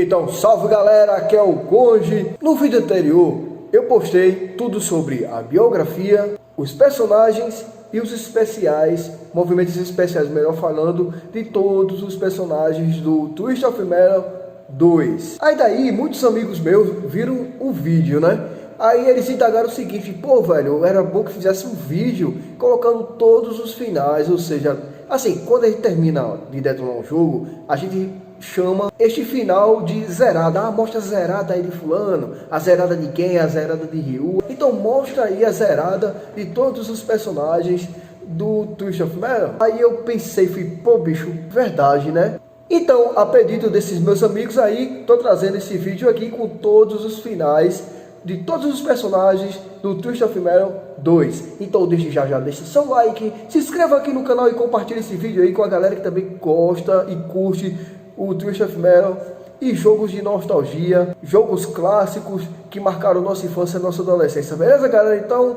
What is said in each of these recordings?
Então, salve galera, aqui é o Conde. No vídeo anterior, eu postei tudo sobre a biografia, os personagens e os especiais, movimentos especiais, melhor falando, de todos os personagens do Twist of Metal 2. Aí daí, muitos amigos meus viram o vídeo, né? Aí eles indagaram o seguinte: pô, velho, era bom que fizesse um vídeo colocando todos os finais, ou seja, assim, quando a gente termina de detonar um jogo, a gente chama este final de zerada. Ah, mostra a zerada aí de fulano, a zerada de quem, a zerada de Ryu. Então mostra aí a zerada de todos os personagens do Twist of Metal. Aí eu pensei, pô bicho, verdade, né? Então, a pedido desses meus amigos aí, tô trazendo esse vídeo aqui com todos os finais de todos os personagens do Twist of Metal 2. Então deixe já deixe seu like, se inscreva aqui no canal e compartilhe esse vídeo aí com a galera que também gosta e curte o Twist of Metal e jogos de nostalgia, jogos clássicos que marcaram nossa infância e nossa adolescência. Beleza, galera? Então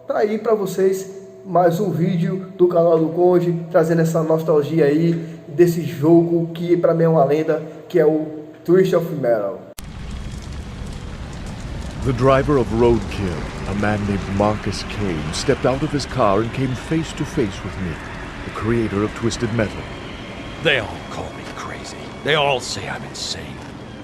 tá aí pra vocês mais um vídeo do canal do Conde, trazendo essa nostalgia aí desse jogo que pra mim é uma lenda, que é o Twist of Metal. The driver of Roadkill, a man named Marcus Kane, stepped out of his car and came face to face with me, the creator of Twisted Metal. They all call me crazy. They all say I'm insane.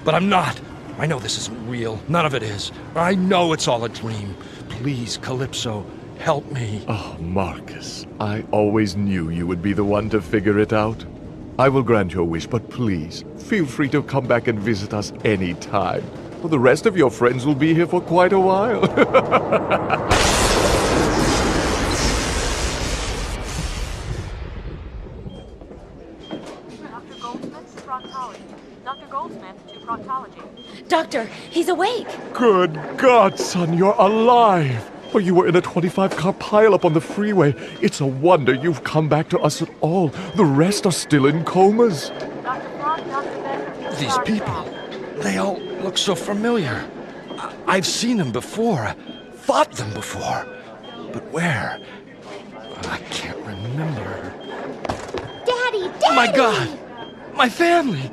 But I'm not. I know this isn't real. None of it is. I know it's all a dream. Please, Calypso, help me. Oh, Marcus, I always knew you would be the one to figure it out. I will grant your wish, but please, feel free to come back and visit us any time. Well, the rest of your friends will be here for quite a while. Dr. Goldsmith to proctology. Doctor, he's awake. Good God, son, you're alive. Well, you were in a 25-car pileup on the freeway. It's a wonder you've come back to us at all. The rest are still in comas. Dr. Brock, Dr. Bender. These people, they all look so familiar. I've seen them before, fought them before. But where? I can't remember. Daddy! Oh my God! My family!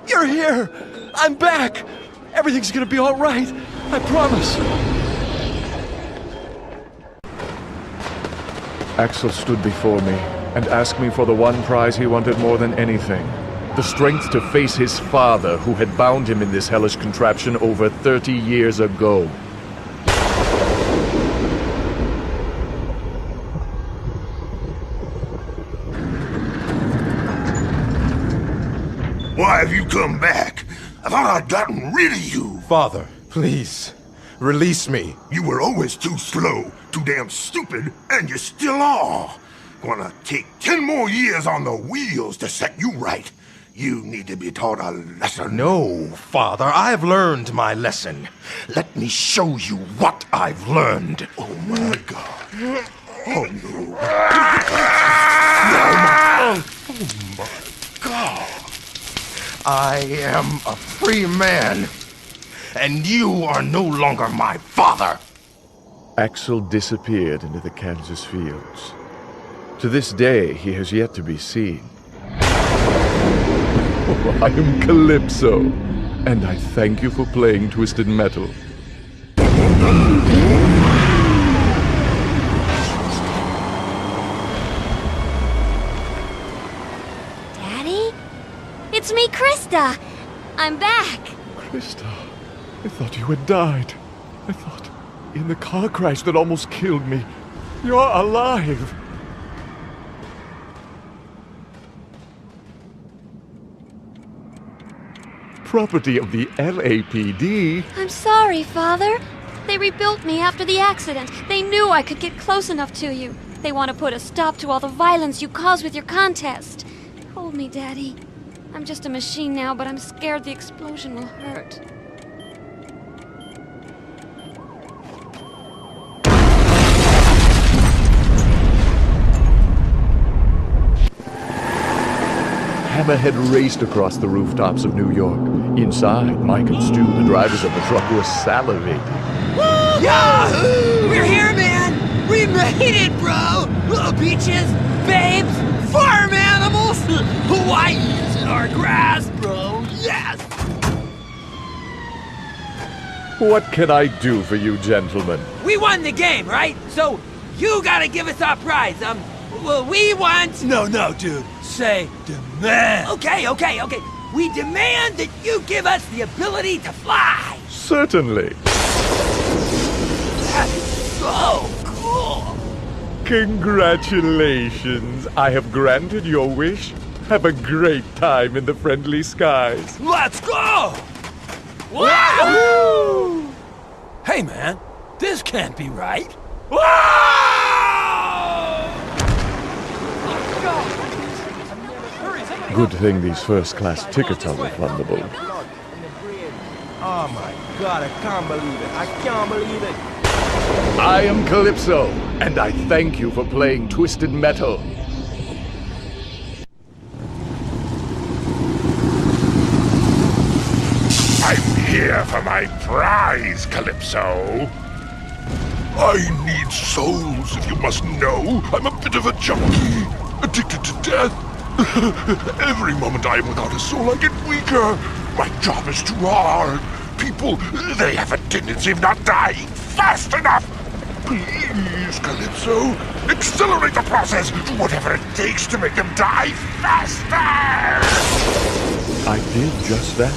You're here! I'm back! Everything's gonna be all right. I promise. Axel stood before me and asked me for the one prize he wanted more than anything. The strength to face his father, who had bound him in this hellish contraption over 30 years ago. Why have you come back? I thought I'd gotten rid of you. Father, please, release me. You were always too slow, too damn stupid, and you still are. Gonna take 10 more years on the wheels to set you right. You need to be taught a lesson. No, Father, I've learned my lesson. Let me show you what I've learned. Oh my God. Oh no. Oh my God. I am a free man, and you are no longer my father. Axel disappeared into the Kansas fields. To this day, he has yet to be seen. I am Calypso, and I thank you for playing Twisted Metal. Daddy? It's me, Krista. I'm back. Krista, I thought you had died. I thought, in the car crash that almost killed me, you're alive. Property of the LAPD. I'm sorry, Father. They rebuilt me after the accident. They knew I could get close enough to you. They want to put a stop to all the violence you caused with your contest. Hold me, Daddy. I'm just a machine now, but I'm scared the explosion will hurt. Hammerhead raced across the rooftops of New York. Inside, Mike and Stu, the drivers of the truck, were salivating. Yahoo! We're here, man! We made it, bro! Little beaches, babes, farm animals, Hawaii's in our grass, bro! Yes! What can I do for you, gentlemen? We won the game, right? So you gotta give us our prize. Well, we want... No, dude. Say demand. Okay. We demand that you give us the ability to fly. Certainly. That is so cool. Congratulations. I have granted your wish. Have a great time in the friendly skies. Let's go! Wahoo! Hey, man. This can't be right. Good thing these first-class tickets are refundable. Oh my god, I can't believe it. I can't believe it. I am Calypso, and I thank you for playing Twisted Metal. I'm here for my prize, Calypso. I need souls, if you must know. I'm a bit of a junkie, addicted to death. Every moment I am without a soul, I get weaker. My job is too hard. People, they have a tendency of not dying fast enough. Please, Calypso, accelerate the process, whatever it takes to make them die faster! I did just that.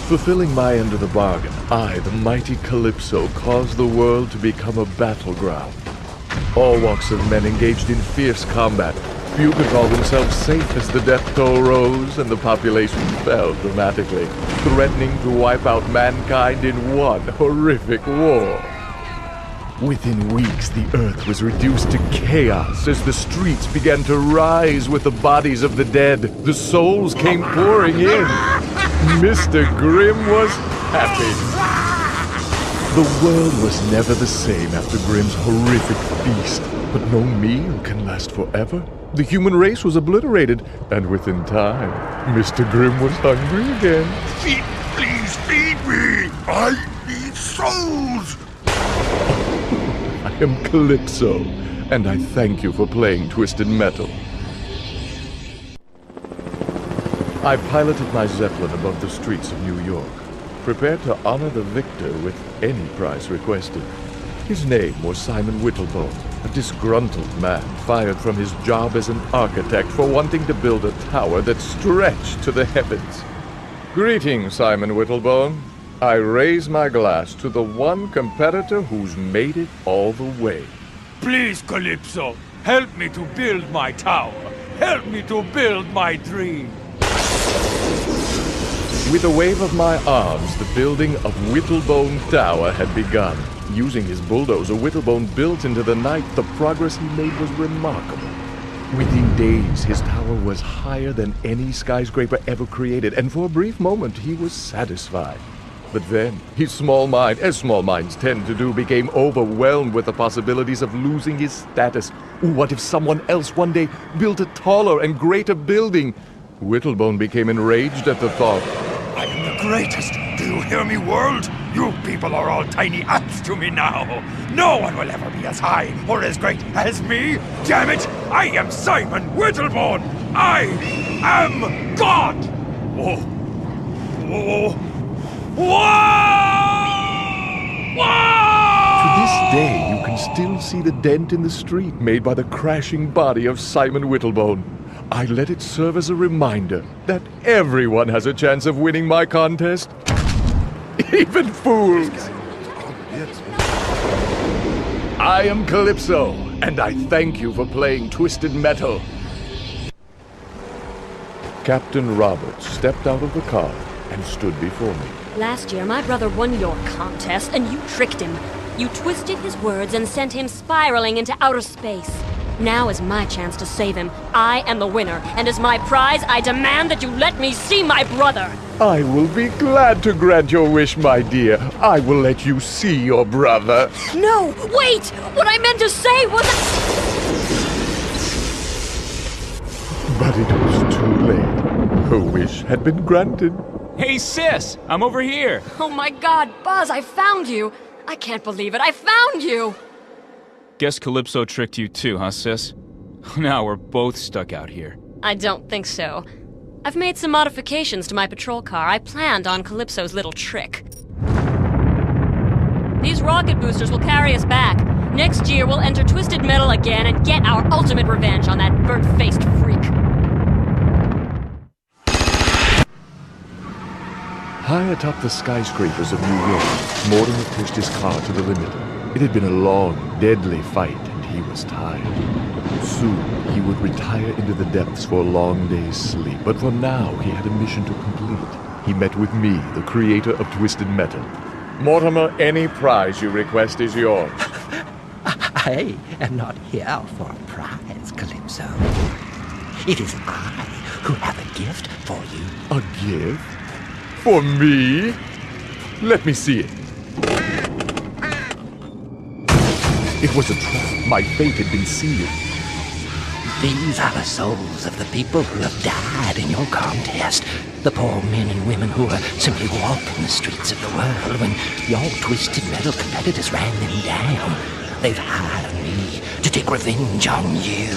Fulfilling my end of the bargain, I, the mighty Calypso, caused the world to become a battleground. All walks of men engaged in fierce combat. Few could call themselves safe as the death toll rose and the population fell dramatically, threatening to wipe out mankind in one horrific war. Within weeks, the Earth was reduced to chaos as the streets began to rise with the bodies of the dead. The souls came pouring in. Mr. Grimm was happy. The world was never the same after Grimm's horrific feast. But no meal can last forever. The human race was obliterated, and within time, Mr. Grimm was hungry again. Please feed me! I need souls! I am Calypso, and I thank you for playing Twisted Metal. I piloted my Zeppelin above the streets of New York, prepared to honor the victor with any prize requested. His name was Simon Whittlebone, a disgruntled man fired from his job as an architect for wanting to build a tower that stretched to the heavens. Greetings, Simon Whittlebone. I raise my glass to the one competitor who's made it all the way. Please, Calypso, help me to build my tower. Help me to build my dream. With a wave of my arms, the building of Whittlebone Tower had begun. Using his bulldozer, Whittlebone built into the night. The progress he made was remarkable. Within days, his tower was higher than any skyscraper ever created, and for a brief moment, he was satisfied. But then, his small mind, as small minds tend to do, became overwhelmed with the possibilities of losing his status. What if someone else one day built a taller and greater building? Whittlebone became enraged at the thought. I am the greatest. Do you hear me, world? You people are all tiny ants to me now. No one will ever be as high or as great as me. Damn it! I am Simon Whittlebone. I am God. Whoa. Whoa. Whoa! To this day, you can still see the dent in the street made by the crashing body of Simon Whittlebone. I let it serve as a reminder that everyone has a chance of winning my contest. Even fools. I am Calypso, and I thank you for playing Twisted Metal. Captain Roberts stepped out of the car and stood before me. Last year, my brother won your contest, and you tricked him. You twisted his words and sent him spiraling into outer space. Now is my chance to save him. I am the winner, and as my prize, I demand that you let me see my brother. I will be glad to grant your wish, my dear. I will let you see your brother. No, wait! What I meant to say was... But it was too late. Her wish had been granted. Hey, sis! I'm over here! Oh my god, Buzz, I found you! I can't believe it, I found you! Guess Calypso tricked you too, huh, sis? Now we're both stuck out here. I don't think so. I've made some modifications to my patrol car. I planned on Calypso's little trick. year's rocket boosters will carry us back. Next year, we'll enter Twisted Metal again and get our ultimate revenge on that burnt-faced freak. High atop the skyscrapers of New York, Mortimer pushed his car to the limit. It had been a long, deadly fight, and he was tired. Soon, he would retire into the depths for a long day's sleep, but for now, he had a mission to complete. He met with me, the creator of Twisted Metal. Mortimer, any prize you request is yours. I am not here for a prize, Calypso. It is I who have a gift for you. A gift? For me? Let me see it. It was a trap. My fate had been sealed. These are the souls of the people who have died in your contest. The poor men and women who are simply walking the streets of the world when your Twisted Metal competitors ran them down. They've hired me to take revenge on you.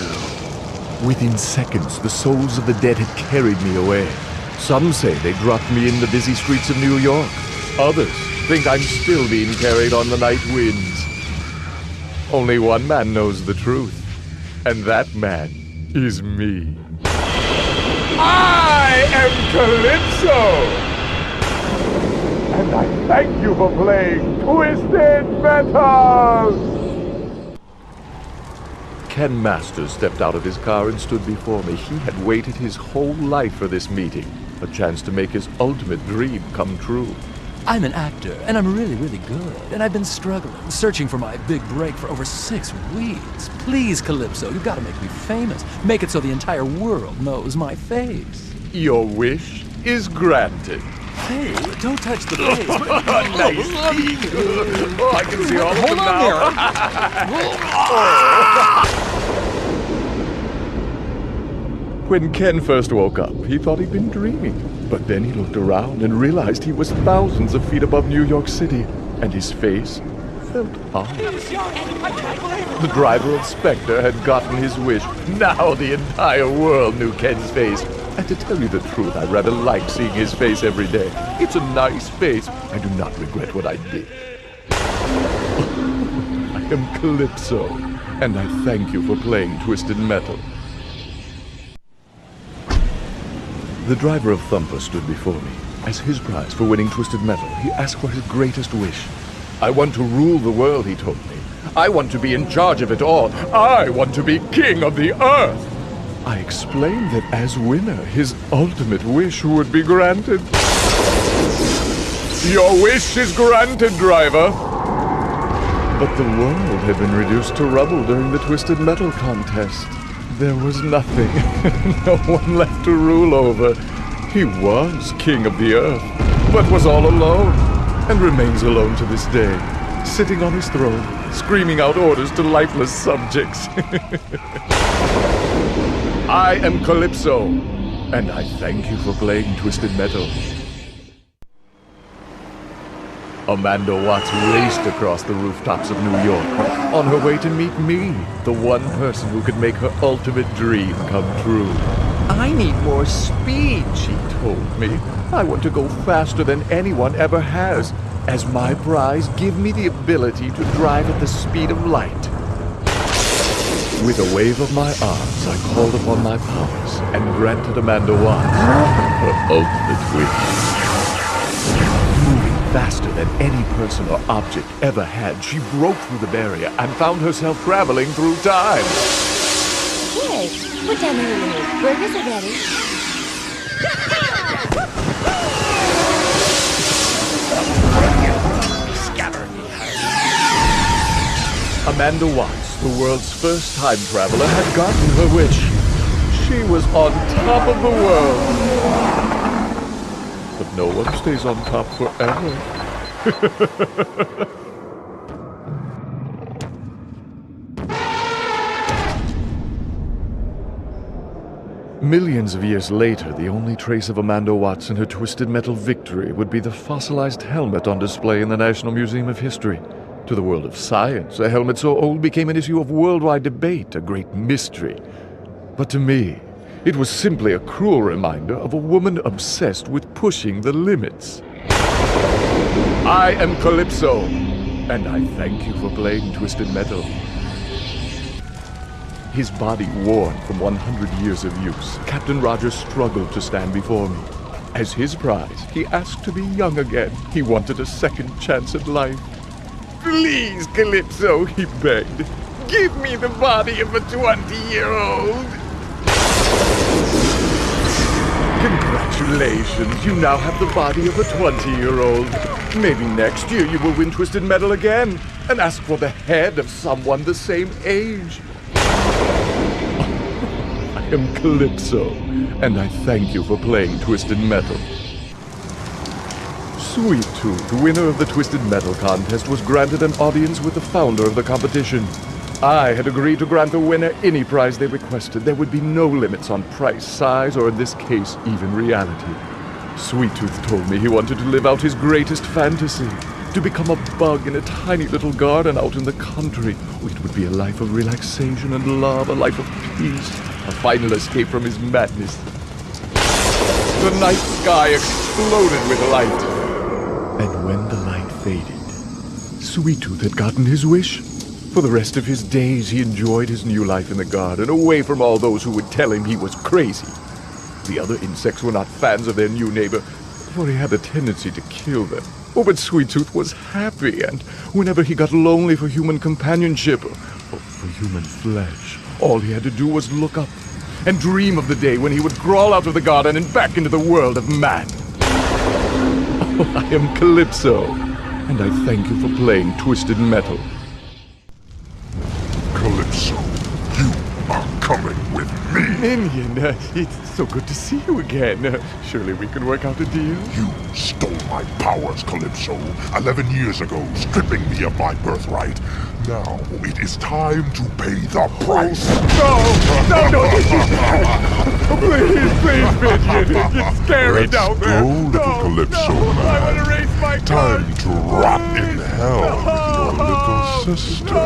Within seconds, the souls of the dead had carried me away. Some say they dropped me in the busy streets of New York. Others think I'm still being carried on the night winds. Only one man knows the truth, and that man is me. I am Calypso! And I thank you for playing Twisted Metal! Ken Masters stepped out of his car and stood before me. He had waited his whole life for this meeting, a chance to make his ultimate dream come true. I'm an actor, and I'm really, really good. And I've been struggling, searching for my big break for over 6 weeks. Please, Calypso, you've got to make me famous. Make it so the entire world knows my face. Your wish is granted. Hey, don't touch the face. Nice. Oh, I can see all of them now. When Ken first woke up, he thought he'd been dreaming. But then he looked around and realized he was thousands of feet above New York City, and his face felt odd. The driver of Spectre had gotten his wish. Now the entire world knew Ken's face. And to tell you the truth, I rather like seeing his face every day. It's a nice face. I do not regret what I did. I am Calypso, and I thank you for playing Twisted Metal. The driver of Thumper stood before me. As his prize for winning Twisted Metal, he asked for his greatest wish. I want to rule the world, he told me. I want to be in charge of it all. I want to be king of the earth. I explained that as winner, his ultimate wish would be granted. Your wish is granted, driver. But the world had been reduced to rubble during the Twisted Metal contest. There was nothing, no one left to rule over. He was king of the earth, but was all alone, and remains alone to this day, sitting on his throne, screaming out orders to lifeless subjects. I am Calypso, and I thank you for playing Twisted Metal. Amanda Watts raced across the rooftops of New York, on her way to meet me, the one person who could make her ultimate dream come true. I need more speed, she told me. I want to go faster than anyone ever has. As my prize, give me the ability to drive at the speed of light. With a wave of my arms, I called upon my powers and granted Amanda Watts her ultimate wish. Faster than any person or object ever had, she broke through the barrier and found herself traveling through time. Here, put down the lemonade. Burgers are ready. Amanda Watts, the world's first time traveler, had gotten her wish. She was on top of the world. But no one stays on top forever. Millions of years later, the only trace of Amanda Watts and her Twisted Metal victory would be the fossilized helmet on display in the National Museum of History. To the world of science, a helmet so old became an issue of worldwide debate, a great mystery. But to me, it was simply a cruel reminder of a woman obsessed with pushing the limits. I am Calypso, And I thank you for playing Twisted Metal. His body worn from 100 years of use, Captain Rogers struggled to stand before me. As his prize, he asked to be young again. He wanted a second chance at life. Please, Calypso, he begged. Give me the body of a 20-year-old. Congratulations, you now have the body of a 20-year-old. Maybe next year you will win Twisted Metal again and ask for the head of someone the same age. I am Calypso, and I thank you for playing Twisted Metal. Sweet Tooth, winner of the Twisted Metal contest, was granted an audience with the founder of the competition. I had agreed to grant the winner any prize they requested. There would be no limits on price, size, or in this case, even reality. Sweet Tooth told me he wanted to live out his greatest fantasy, to become a bug in a tiny little garden out in the country. It would be a life of relaxation and love, a life of peace, a final escape from his madness. The night sky exploded with light. And when the light faded, Sweet Tooth had gotten his wish. For the rest of his days, he enjoyed his new life in the garden, away from all those who would tell him he was crazy. The other insects were not fans of their new neighbor, for he had a tendency to kill them. Oh, but Sweet Tooth was happy, and whenever he got lonely for human companionship, or for human flesh, all he had to do was look up and dream of the day when he would crawl out of the garden and back into the world of man. Oh, I am Calypso, and I thank you for playing Twisted Metal. Calypso, you are coming with me! Minion, it's so good to see you again. Surely we can work out a deal? You stole my powers, Calypso, 11 years ago, stripping me of my birthright. Now it is time to pay the price. No, please, Minion. It's scary down there. Let's go, little Calypso, man. I want to raise my gun. Time to rot in hell with your little sister.